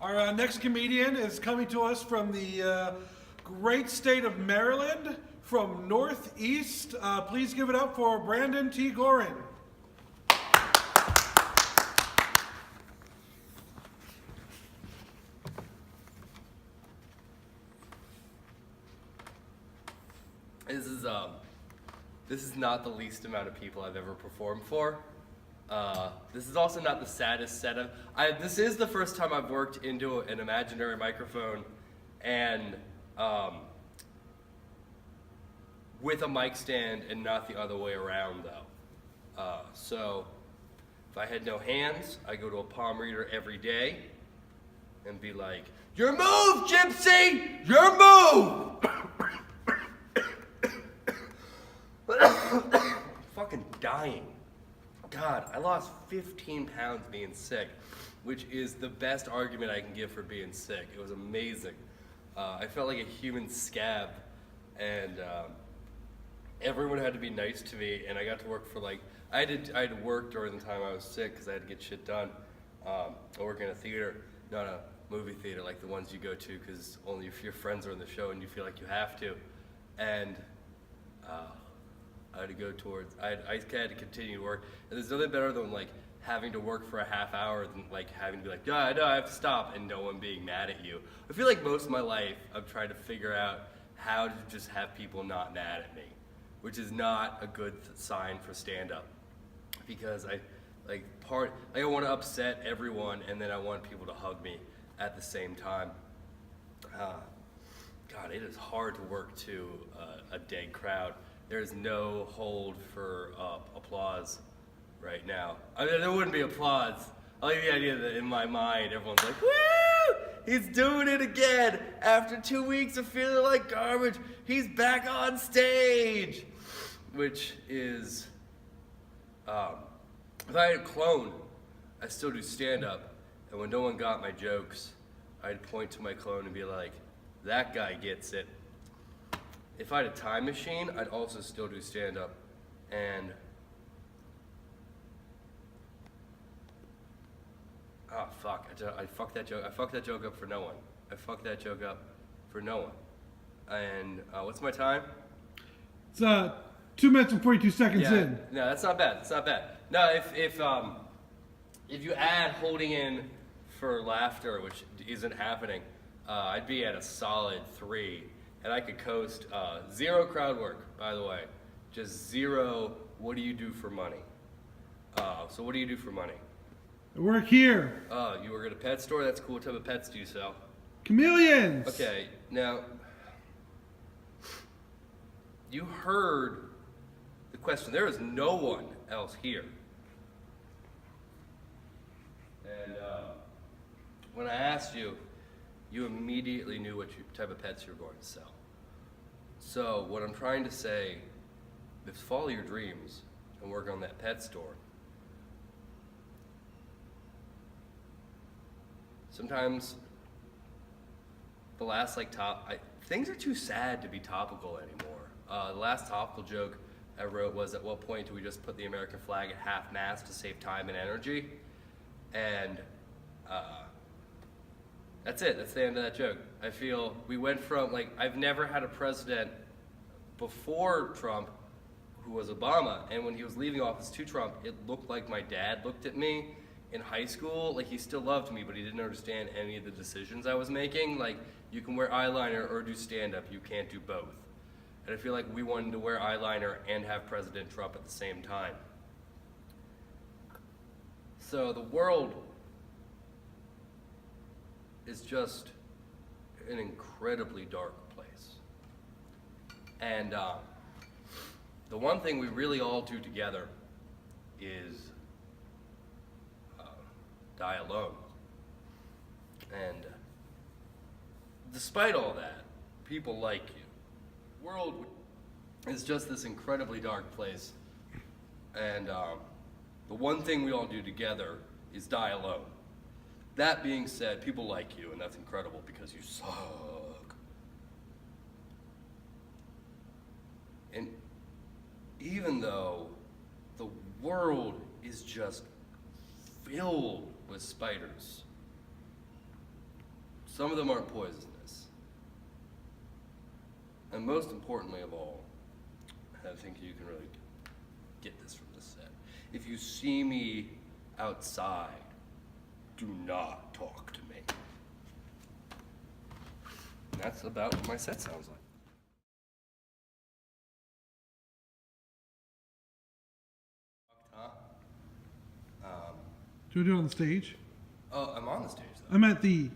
Our next comedian is coming to us from the great state of Maryland, from Northeast. Please give it up for Brandon T. Gorin. This is not the least amount of people I've ever performed for. This is also not the saddest setup. This is the first time I've worked into an imaginary microphone and with a mic stand and not the other way around though. So if I had no hands, I go to a palm reader every day and be like, "Your move, Gypsy! Your move!" Fucking dying. God, I lost 15 pounds being sick, which is the best argument I can give for being sick. It was amazing. I felt like a human scab, and everyone had to be nice to me, and I got to work for I had to work during the time I was sick because I had to get shit done. I work in a theater, not a movie theater like the ones you go to because only if your friends are in the show and you feel like you have to. And I had to go towards, I had to continue to work. And there's nothing better than having to work for a half hour than having to be like, "Yeah, no, I have to stop," and no one being mad at you. I feel like most of my life I've tried to figure out how to just have people not mad at me, which is not a good sign for stand-up. Because I want to upset everyone and then I want people to hug me at the same time. God, it is hard to work to a dead crowd. There's no hold for applause right now. I mean, there wouldn't be applause. I like the idea that in my mind, everyone's like, "Woo! He's doing it again! After 2 weeks of feeling like garbage, he's back on stage!" Which is, if I had a clone, I still do stand-up, and when no one got my jokes, I'd point to my clone and be like, "That guy gets it." If I had a time machine, I'd also still do stand-up. And oh fuck, I fucked that joke. I fucked that joke up for no one. I fucked that joke up for no one. And what's my time? It's 2 minutes and 42 seconds in. No, that's not bad. That's not bad. No, if you add holding in for laughter, which isn't happening, I'd be at a solid 3. And I could coast 0 crowd work, by the way. Just 0, what do you do for money? So what do you do for money? I work here. You work at a pet store? That's cool. What type of pets do you sell? Chameleons. Okay, now, you heard the question. There is no one else here. And when I asked you, you immediately knew what type of pets you were going to sell. So what I'm trying to say is follow your dreams and work on that pet store. Sometimes the last things are too sad to be topical anymore. The last topical joke I wrote was, at what point do we just put the American flag at half-mast to save time and energy? And that's it. That's the end of that joke. I feel we went from, I've never had a president before Trump who was Obama, and when he was leaving office to Trump, it looked like my dad looked at me in high school. He still loved me, but he didn't understand any of the decisions I was making. You can wear eyeliner or do stand-up. You can't do both. And I feel like we wanted to wear eyeliner and have President Trump at the same time. So the world is just an incredibly dark place. And the one thing we really all do together is die alone. And despite all that, people like you. The world is just this incredibly dark place. And the one thing we all do together is die alone. That being said, people like you, and that's incredible because you suck. And even though the world is just filled with spiders, Some of them aren't poisonous. And most importantly of all, I think you can really get this from the set. If you see me outside, do not talk to me. And that's about what my set sounds like. Huh? Do we do it on the stage? Oh, I'm on the stage though. I'm at the